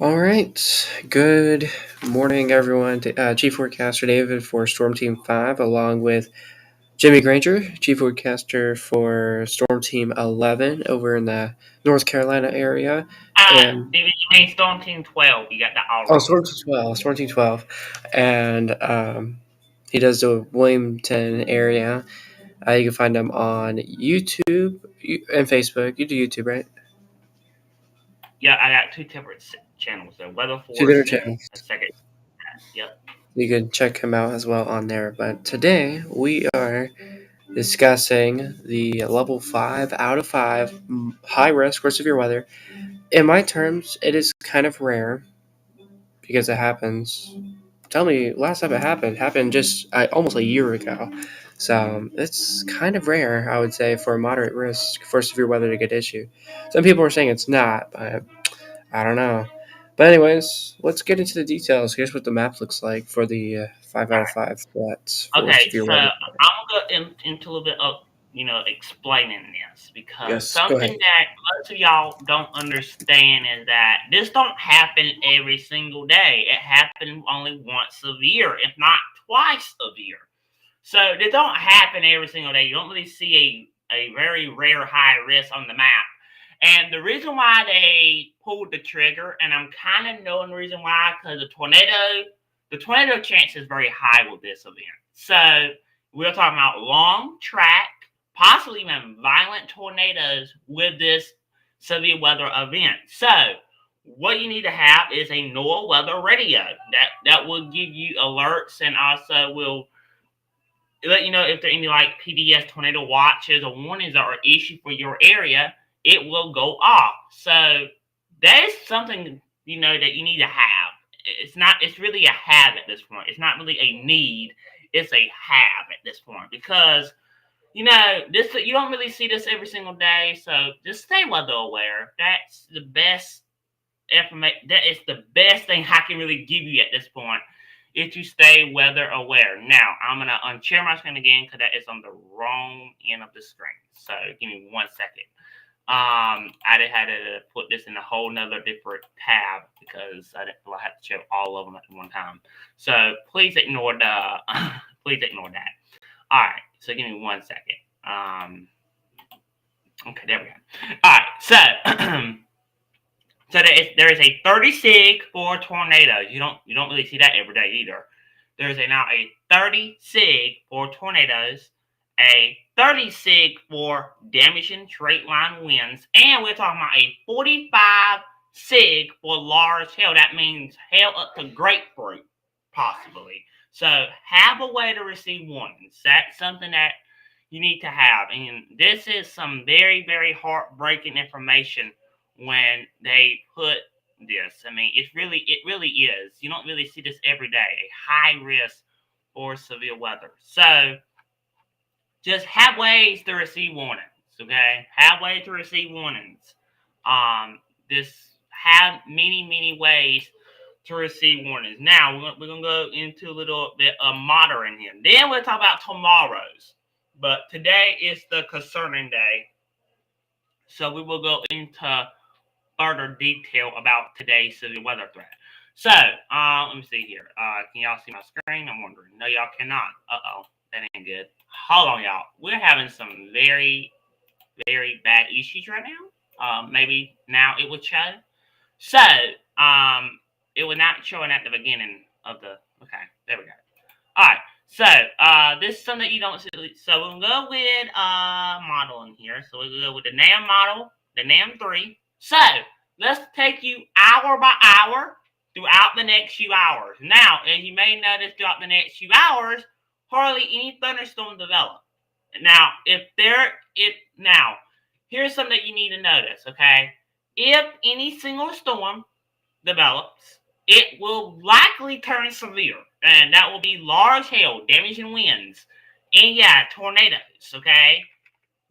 All right. Good morning, everyone. Chief Forecaster David for Storm Team 5, along with Jimmy Granger, Chief Forecaster for Storm Team 11 over in the North Carolina area. And David, you mean Storm Team 12. You got that all oh, wrong. Storm Team 12. And he does the Wilmington area. You can find him on YouTube and Facebook. You do YouTube, right? Yeah, I got two separate channels there. Weather Two different Force and channels. a second. Yep. You can check him out as well on there. But today we are discussing the level 5 out of 5 high risk or severe weather. In my terms, it is kind of rare because it happens. Tell me, last time it happened just almost a year ago. So it's kind of rare, I would say, for moderate risk for severe weather to get issued. Some people are saying it's not, but I don't know. But anyways, let's get into the details. Here's what the map looks like for the 5 out of 5 threats for Okay, severe so weather. I'm gonna go into a little bit of explaining this because Yes, go something ahead. that most of y'all don't understand is that this don't happen every single day. It happens only once a year, if not twice a year. So they don't happen every single day. You don't really see a very rare high risk on the map. And the reason why they pulled the trigger, and I'm kind of knowing the reason why, because the tornado chance is very high with this event. So we're talking about long track, possibly even violent tornadoes with this severe weather event. So what you need to have is a NOAA weather radio that will give you alerts and also will let you know if there are any like PDS tornado watches or warnings that are issued for your area. It will go off. So that is something that you need to have. It's not. It's really a have at this point. It's not really a need. It's a have at this point because this you don't really see this every single day. So just stay weather aware. That's the best information. That is the best thing I can really give you at this point is to stay weather aware. Now, I'm going to unshare my screen again because that is on the wrong end of the screen. So give me 1 second. I just had to put this in a whole nother different tab because I didn't feel I had to share all of them at one time. So please ignore please ignore that. All right. So give me 1 second. Okay, there we go. All right. So So there is a 30 sig for tornadoes. You don't really see that every day either. There's now a 30 sig for tornadoes, a 30 sig for damaging straight line winds, and we're talking about a 45 sig for large hail. That means hail up to grapefruit, possibly. So have a way to receive warnings. That's something that you need to have. And this is some very, very heartbreaking information when they put this. I mean, it really is. You don't really see this every day. A high risk for severe weather. So just have ways to receive warnings. Okay, have ways to receive warnings. This have many ways to receive warnings. Now we're gonna go into a little bit of modern here. Then we'll talk about tomorrow's. But today is the concerning day. So we will go into further detail about today's severe weather threat. So, let me see here. Can y'all see my screen? I'm wondering. No, y'all cannot. Uh-oh. That ain't good. Hold on, y'all. We're having some very, very bad issues right now. Maybe now it will show. So, it was not showing at the beginning of the... Okay, there we go. All right. So, this is something you don't see. So, we'll go with modeling here. So, we'll go with the NAM model, the NAM 3. So, let's take you hour by hour throughout the next few hours. Now, as you may notice throughout the next few hours, hardly any thunderstorms develop. Now, here's something that you need to notice, okay? If any single storm develops, it will likely turn severe, and that will be large hail, damaging winds, and yeah, tornadoes, okay?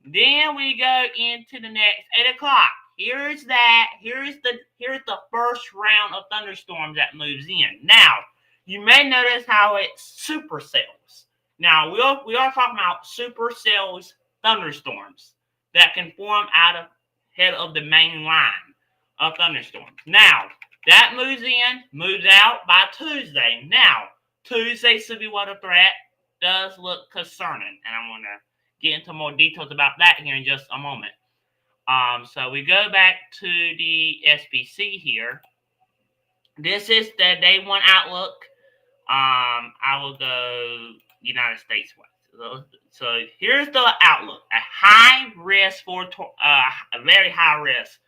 Then we go into the next 8 o'clock. Here's the first round of thunderstorms that moves in. Now, you may notice how it supercells. Now, we are talking about supercells thunderstorms that can form out of head of the main line of thunderstorms. Now, That moves out by Tuesday. Now, Tuesday's severe weather threat does look concerning, and I'm going to get into more details about that here in just a moment. So we go back to the SPC here. This is the day one outlook. I will go United States wise. So here's the outlook: a high risk for a very high risk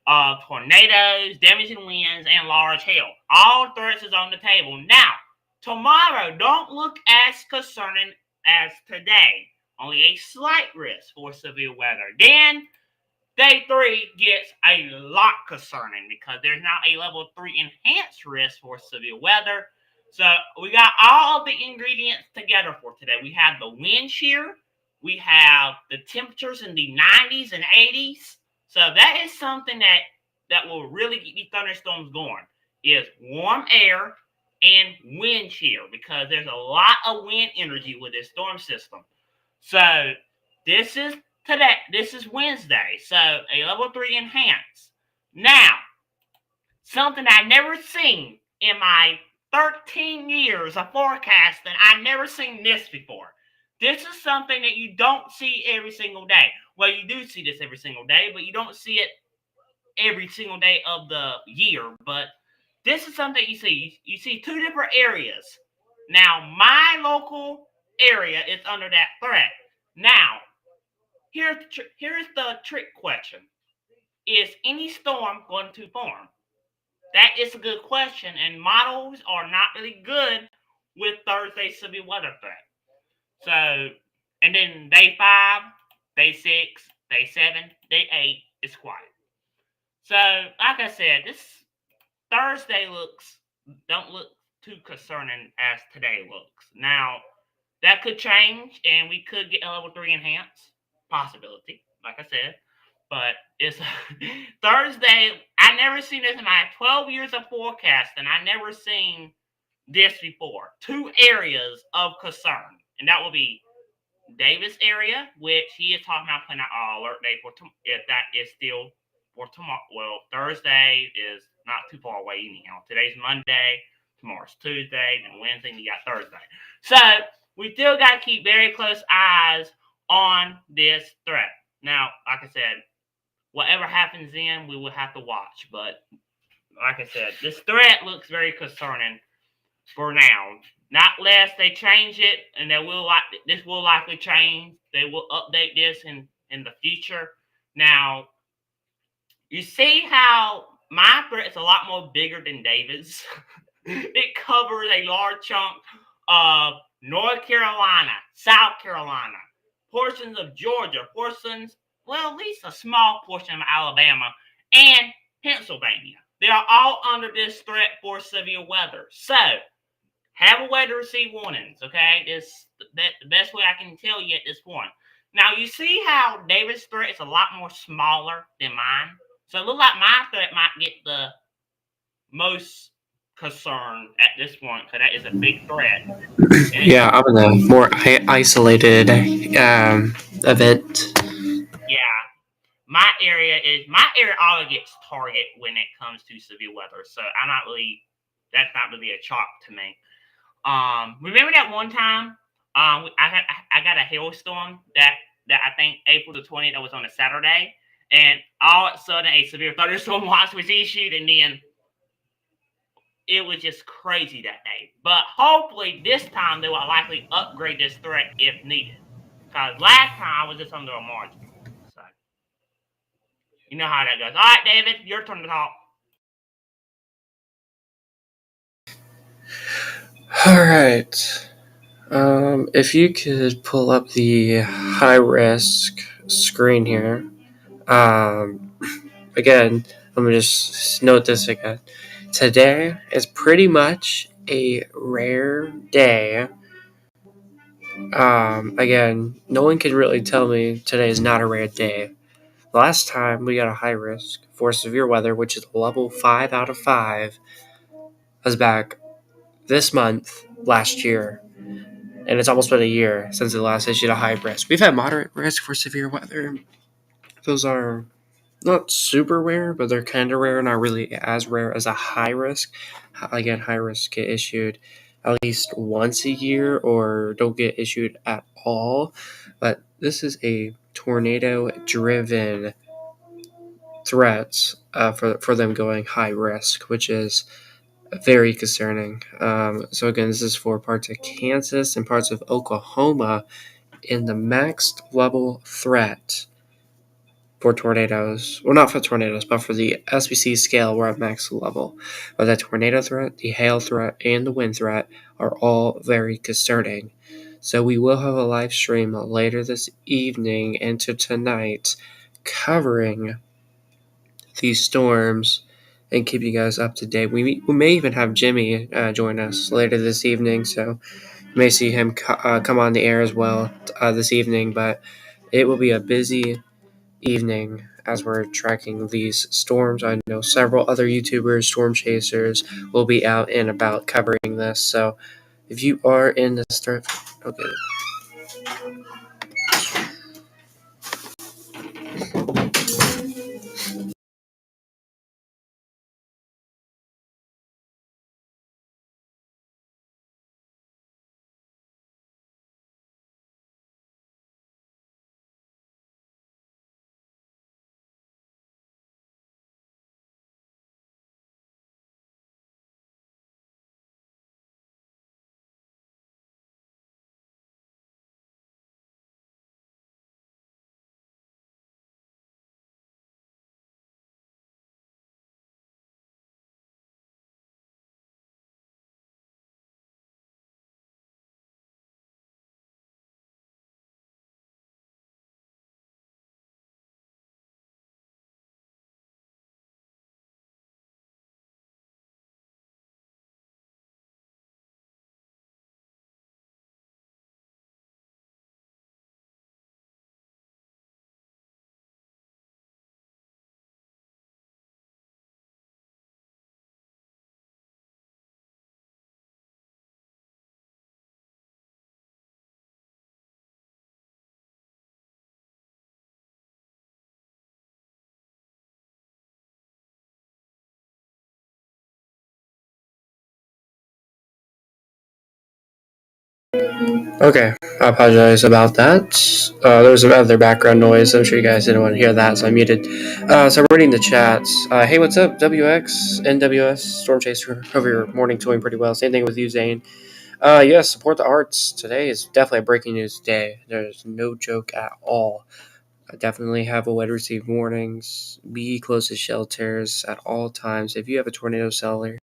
of tornadoes, damaging winds, and large hail. All threats is on the table. Now, tomorrow don't look as concerning as today. Only a slight risk for severe weather. Then day 3 gets a lot concerning because there's now a level 3 enhanced risk for severe weather. So we got all of the ingredients together for today. We have the wind shear. We have the temperatures in the 90s and 80s. So that is something that will really get these thunderstorms going, is warm air and wind shear, because there's a lot of wind energy with this storm system. So this is today. This is Wednesday. So a level 3 enhanced. Now, something I never seen in my 13 years of forecasting. I never seen this before. This is something that you don't see every single day. Well, you do see this every single day, but you don't see it every single day of the year. But this is something you see. You see two different areas. Now, my local area is under that threat. Now, here's the trick question. Is any storm going to form? That is a good question, and models are not really good with Thursday's severe weather threat. So, and then day 5, day 6, day 7, day 8 is quiet. So, like I said, this Thursday don't look too concerning as today looks. Now, that could change, and we could get a level 3 enhanced possibility, like I said. But it's Thursday. I never seen this in my 12 years of forecasting. I never seen this before. Two areas of concern, and that will be Davis area, which he is talking about putting out an alert day for if that is still for tomorrow. Well, Thursday is not too far away anyhow. Today's Monday, tomorrow's Tuesday, and Wednesday you got Thursday. So we still got to keep very close eyes on this threat. Now, like I said, whatever happens then, we will have to watch. But like I said, this threat looks very concerning for now. Not less they change it, and this will likely change. They will update this in the future. Now, you see how my threat is a lot more bigger than David's. It covers a large chunk of North Carolina, South Carolina, portions of Georgia, at least a small portion of Alabama, and Pennsylvania. They are all under this threat for severe weather. So, have a way to receive warnings, okay? The best way I can tell you at this point. Now, you see how David's threat is a lot more smaller than mine? So, it looks like my threat might get the most concern at this point, because that is a big threat. Yeah, I'm in a more isolated event. Yeah, my area always gets target when it comes to severe weather. So that's not really a shock to me. Remember that one time I got a hailstorm that I think April the 20th, that was on a Saturday, and all of a sudden a severe thunderstorm watch was issued, and then it was just crazy that day. But hopefully this time they will likely upgrade this threat if needed. Because last time I was just under a margin. So you know how that goes. All right, David, your turn to talk. All right. If you could pull up the high risk screen here. Um, Again, let me just note this again. Today is pretty much a rare day. Again, no one can really tell me today is not a rare day. Last time we got a high risk for severe weather, which is level 5 out of 5, was back this month last year. And it's almost been a year since the last issued a high risk. We've had moderate risk for severe weather. Those are not super rare, but they're kind of rare, not really as rare as a high risk. Again, high risk get issued at least once a year or don't get issued at all. But this is a tornado driven threat for them going high risk, which is very concerning. So, again, this is for parts of Kansas and parts of Oklahoma in the maxed level threat for tornadoes. Well, not for tornadoes, but for the SPC scale, we're at max level. But the tornado threat, the hail threat, and the wind threat are all very concerning. So we will have a live stream later this evening into tonight covering these storms and keep you guys up to date. We may even have Jimmy join us later this evening, so you may see him come on the air as well this evening. But it will be a busy evening as we're tracking these storms. I know several other YouTubers, storm chasers, will be out and about covering this. So if you are in the start, okay. Okay, I apologize about that. There was some other background noise. I'm sure you guys didn't want to hear that, so I muted. So I'm reading the chats. Hey, what's up, WX, NWS, Storm Chaser? Hope your morning doing pretty well. Same thing with you, Zane. Yes, support the arts. Today is definitely a breaking news day. There's no joke at all. I definitely have a weather receive warnings. Be close to shelters at all times. If you have a tornado cellar,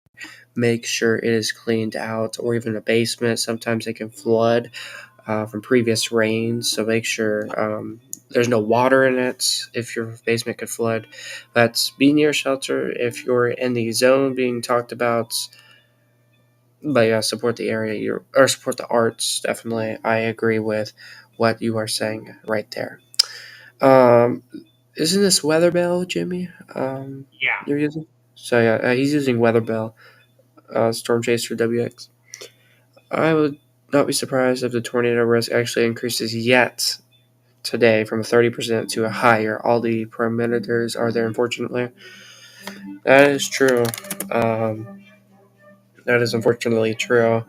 make sure it is cleaned out, or even a basement. Sometimes it can flood from previous rains, so make sure there's no water in it if your basement could flood. But be near shelter if you're in the zone being talked about. But yeah, support the area or support the arts. Definitely, I agree with what you are saying right there. Um, isn't this Weatherbell, Jimmy? Yeah. You're using. So yeah, he's using Weatherbell, Storm Chaser WX. I would not be surprised if the tornado risk actually increases yet today from 30% to a higher. All the parameters are there, unfortunately. That is true. Um, that is unfortunately true.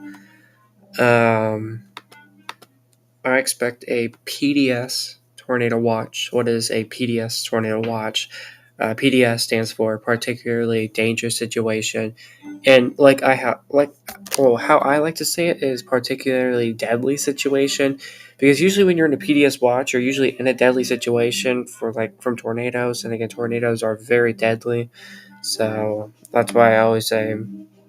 Um, I expect a PDS tornado watch. What is a PDS tornado watch? PDS stands for particularly dangerous situation, and how I like to say it is particularly deadly situation, because usually when you're in a PDS watch, you're usually in a deadly situation for from tornadoes, and again, tornadoes are very deadly, so that's why I always say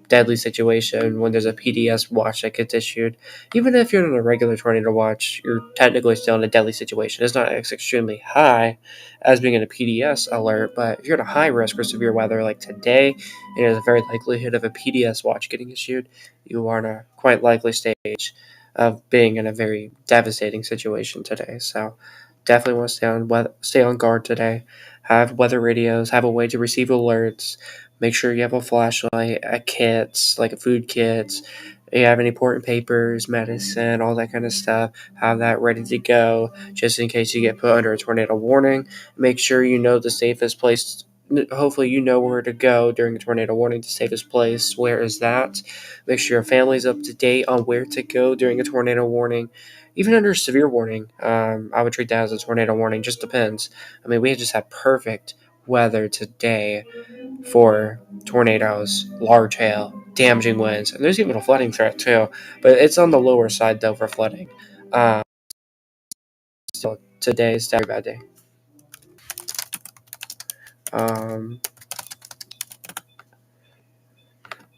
deadly situation when there's a PDS watch that gets issued. Even if you're in a regular tornado watch, you're technically still in a deadly situation. It's not as extremely high as being in a PDS alert, but if you're in a high risk for severe weather like today, and there's a very likelihood of a PDS watch getting issued, you are in a quite likely stage of being in a very devastating situation today. So definitely want to stay on guard today. Have weather radios, have a way to receive alerts. Make sure you have a flashlight, a kit, like a food kit, you have any important papers, medicine, all that kind of stuff, have that ready to go just in case you get put under a tornado warning. Make sure you know the safest place. Hopefully, you know where to go during a tornado warning. The safest place, where is that? Make sure your family's up to date on where to go during a tornado warning. Even under a severe warning, I would treat that as a tornado warning. Just depends. I mean, we just had perfect weather today for tornadoes, large hail, damaging winds, and there's even a flooding threat too. But it's on the lower side though for flooding. So today's a very bad day. Um,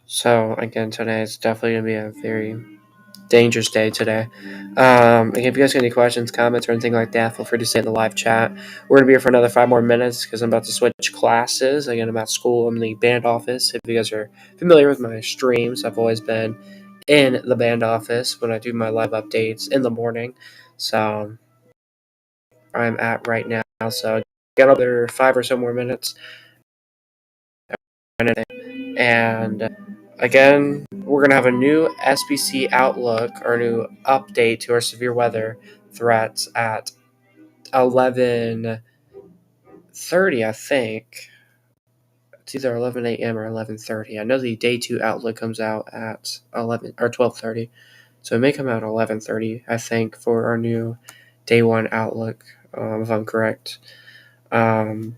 so again, today is definitely gonna be a very dangerous day today. Again, if you guys got any questions, comments, or anything like that, feel free to say in the live chat. We're going to be here for another 5 more minutes because I'm about to switch classes. Again, I'm at school. I'm in the band office. If you guys are familiar with my streams, I've always been in the band office when I do my live updates in the morning. So I'm at right now. So got another 5 or so more minutes. And again, we're going to have a new SBC outlook or new update to our severe weather threats at 11:30, I think. It's either 11 a.m. or 11:30. I know the day 2 outlook comes out at 11 or 12:30. So it may come out at 11:30, I think, for our new day 1 outlook, if I'm correct. But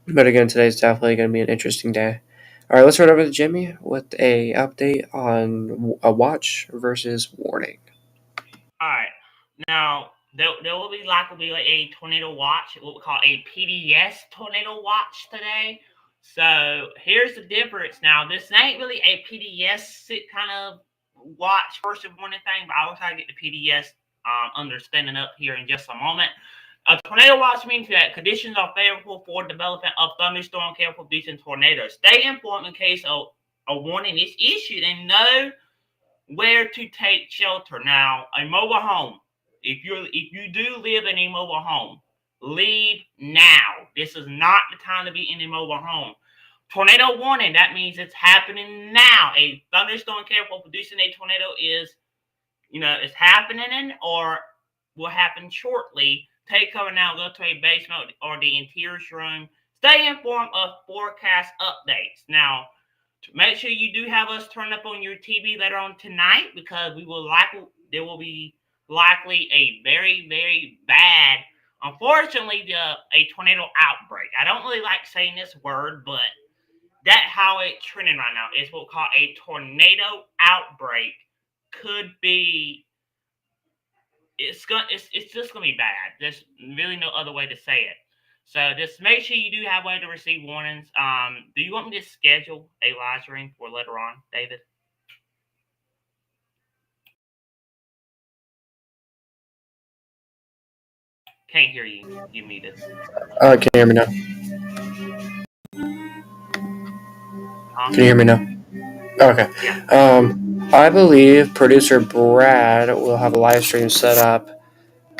again, today's definitely going to be an interesting day. All right, let's run over to Jimmy with a update on a watch versus warning. All right. Now, there will be likely a tornado watch, what we call a PDS tornado watch today. So here's the difference. Now, this ain't really a PDS kind of watch first and warning thing, but I will try to get the PDS understanding up here in just a moment. A tornado watch means that conditions are favorable for development of thunderstorm capable of producing tornadoes. Stay informed in case a warning is issued and know where to take shelter. Now, a mobile home. If you do live in a mobile home, leave now. This is not the time to be in a mobile home. Tornado warning. That means it's happening now. A thunderstorm capable of producing a tornado is, it's happening or will happen shortly. Take cover now. Go to a basement or the interior room. Stay informed of forecast updates. Now, make sure you do have us turn up on your TV later on tonight because there will be likely a very, very bad, unfortunately, a tornado outbreak. I don't really like saying this word, but that's how it's trending right now. It's what we call a tornado outbreak. Could be it's just gonna be bad. There's really no other way to say it. So just make sure you do have a way to receive warnings. Do you want me to schedule a live stream for later on, David? Can't hear you. You muted. Can you hear me now? Huh? Can you hear me now? Okay. Yeah. I believe producer Brad will have a live stream set up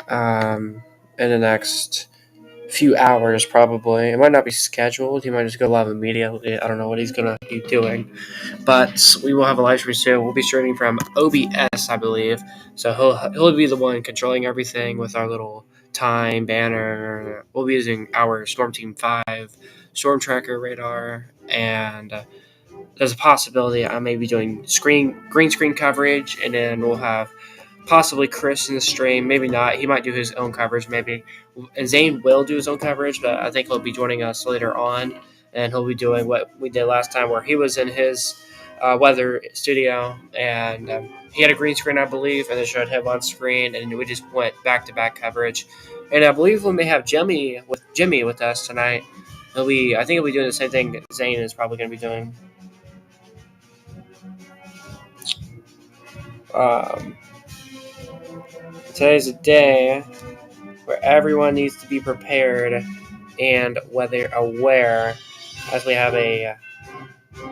in the next few hours, probably. It might not be scheduled. He might just go live immediately. I don't know what he's going to be doing. But we will have a live stream soon. We'll be streaming from OBS, I believe. So he'll be the one controlling everything with our little time banner. We'll be using our Storm Team 5 storm tracker radar, and there's a possibility I may be doing green screen coverage, and then we'll have possibly Chris in the stream. Maybe not. He might do his own coverage. Maybe, and Zane will do his own coverage, but I think he'll be joining us later on, and he'll be doing what we did last time, where he was in his weather studio, and he had a green screen, I believe, and they showed him on screen, and we just went back to back coverage. And I believe we may have Jimmy with us tonight. I think he'll be doing the same thing Zane is probably going to be doing. Um, Today's a day where everyone needs to be prepared and weather aware, as we have a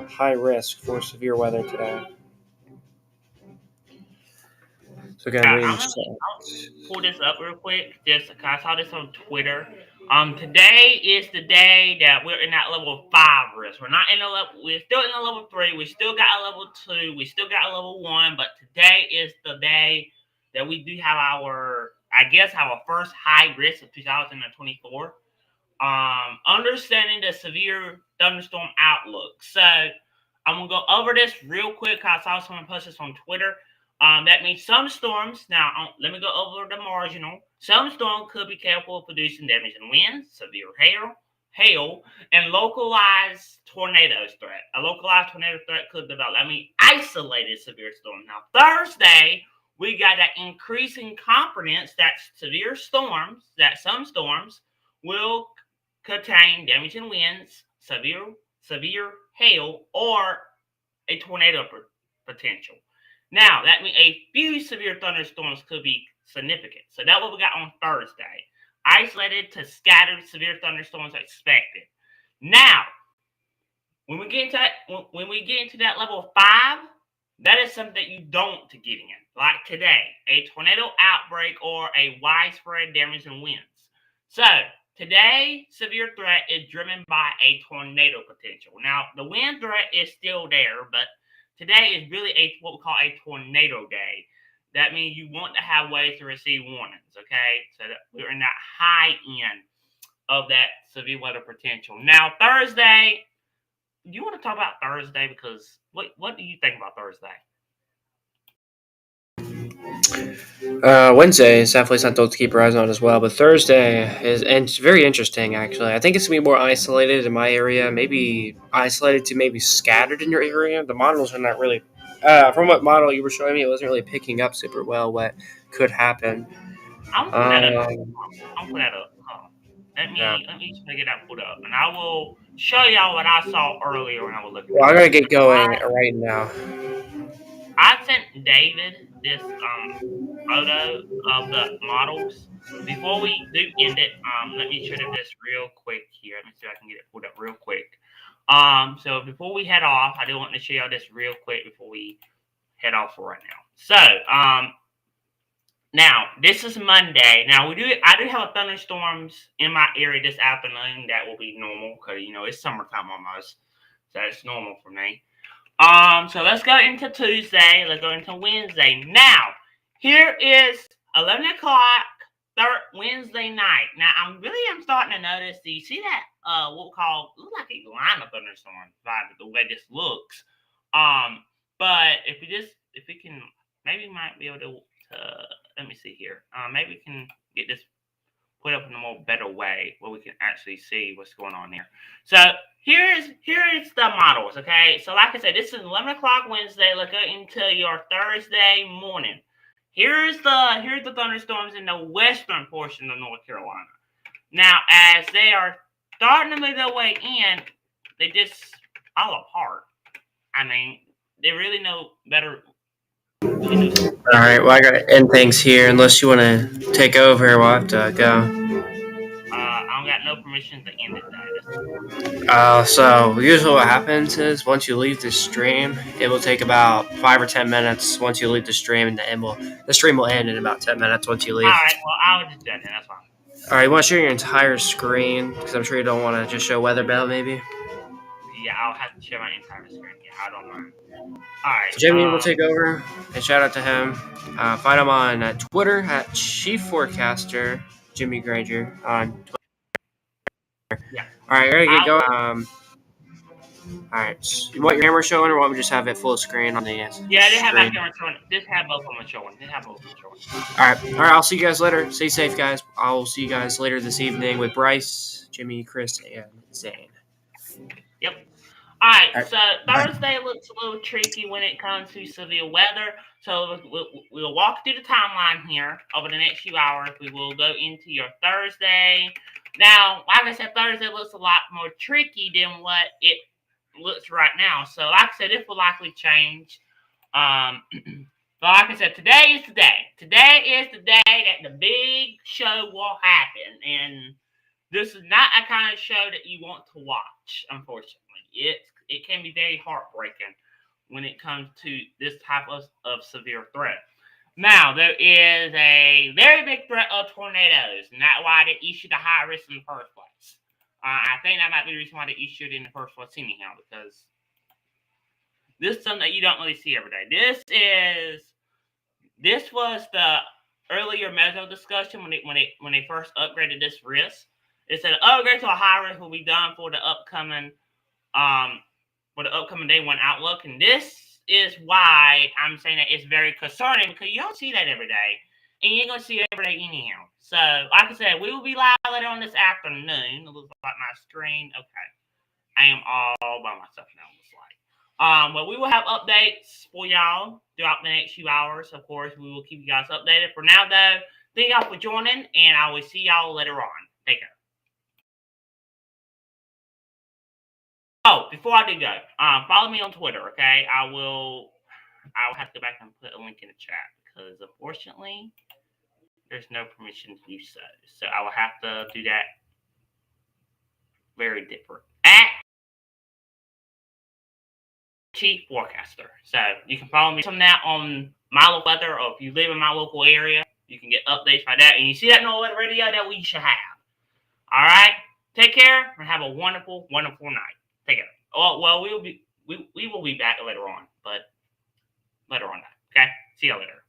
high risk for severe weather today. So again, I'm gonna pull this up real quick. Just 'cause I saw this on Twitter. Today is the day that we're in that level 5 risk. We're not in a level. We're still in a level 3. We still got a level 2. We still got a level 1. But today is the day that we do have our first high risk of 2024. Understanding the severe thunderstorm outlook. So I'm gonna go over this real quick. I saw someone post this on Twitter. That means some storms. Now, let me go over the marginal. Some storms could be capable of producing damage and winds, severe hail, and localized tornadoes threat. A localized tornado threat could develop. I mean, isolated severe storm. Now, Thursday, we got that increasing confidence that some storms will contain damage and winds, severe hail, or a tornado potential. Now, that means a few severe thunderstorms could be significant. So that's what we got on Thursday. Isolated to scattered severe thunderstorms expected. Now, when we get into that level 5, that is something that you don't to get in. Like today, a tornado outbreak or a widespread damage and winds. So today, severe threat is driven by a tornado potential. Now, the wind threat is still there, but today is really what we call a tornado day. That means you want to have ways to receive warnings, okay? So that we're in that high end of that severe weather potential. Now, Thursday, do you want to talk about Thursday? Because what do you think about Thursday? Wednesday is definitely something to keep your eyes on as well. But Thursday is and it's very interesting actually. I think it's gonna be more isolated in my area, maybe isolated to maybe scattered in your area. The models are not really. From what model you were showing me, it wasn't really picking up super well what could happen. I'm gonna put that up. Um, I'm gonna put that up. Let yeah. me let me try to get that put up, and I will show y'all what I saw earlier when I was looking Well, at I'm gonna this. get going right now. I sent David this photo of the models. Before we do end it, let me show them this real quick here. Let me see if I can get it pulled up real quick. So before we head off, I do want to show y'all this real quick before we head off for right now. So, now this is Monday. Now I do have thunderstorms in my area this afternoon. That will be normal because it's summertime almost, so it's normal for me. So let's go into Tuesday. Let's go into Wednesday. Now, here is 11 o'clock Wednesday night. Now, I'm starting to notice. Do you see that? What we call look like a line of thunderstorms by the way this looks. But if we can, maybe we might be able to. Let me see here. Maybe we can get this put up in a more better way where we can actually see what's going on here. So here is the models. Okay, so like I said, this is 11 o'clock Wednesday. Let's go into your Thursday morning. Here's the thunderstorms in the western portion of North Carolina. Now, as they are starting to move their way in, they just fall apart. I mean, they really know better. Really know. All right. Well, I gotta end things here. Unless you want to take over, we'll have to go. I don't got no permission to end it though. So usually what happens is once you leave the stream, it will take about 5 or 10 minutes. Once you leave the stream, and the stream will end in about 10 minutes once you All leave. right, well, I was just done. That's fine. All right, you want to share your entire screen because I'm sure you don't want to just show weather bell maybe. Yeah, I'll have to share my entire screen. Yeah, I don't mind. All right. So Jimmy will take over, and shout out to him. Find him on Twitter at Chief Forecaster Jimmy Granger on Twitter. Yeah. All right, I gotta get I going. will. All right, so you want your camera showing, or want me to just have it full screen on the Yeah, they have my screen? camera showing. Just have both of them showing. They have both of them showing. All right. I'll see you guys later. Stay safe, guys. I'll see you guys later this evening with Bryce, Jimmy, Chris, and Zane. Yep. All right. All right. So Thursday looks a little tricky when it comes to severe weather. So we'll walk through the timeline here over the next few hours. We will go into your Thursday. Now, like I said, Thursday looks a lot more tricky than what it looks right now. So, like I said, this will likely change. But like I said, today is the day. Today is the day that the big show will happen. And this is not a kind of show that you want to watch, unfortunately. It can be very heartbreaking when it comes to this type of severe threat. Now, there is a very big threat of tornadoes, and that's why they issued a high risk in the first place. I think that might be the reason why they issued it in the first place anyhow, because this is something that you don't really see every day. This was the earlier measure discussion when they first upgraded this risk. It said upgrade to a high risk will be done for the upcoming day one outlook, and this is why I'm saying that it's very concerning, because you don't see that every day, and you ain't gonna see it every day anyhow. So, like I said, we will be live later on this afternoon. It looks like my screen. Okay, I am all by myself now. It looks like. But we will have updates for y'all throughout the next few hours. Of course, we will keep you guys updated. For now, though, thank y'all for joining, and I will see y'all later on. Take care. Oh, before I do go, follow me on Twitter, okay? I will have to go back and put a link in the chat, because unfortunately there's no permission to do so. So I will have to do that very different. At Chief Forecaster. So you can follow me from that on my local weather, or if you live in my local area, you can get updates by that. And you see that no weather radio that we should have. Alright? Take care and have a wonderful, wonderful night. Take care. Oh, well, we will be back later on, but later on. Okay? See you later.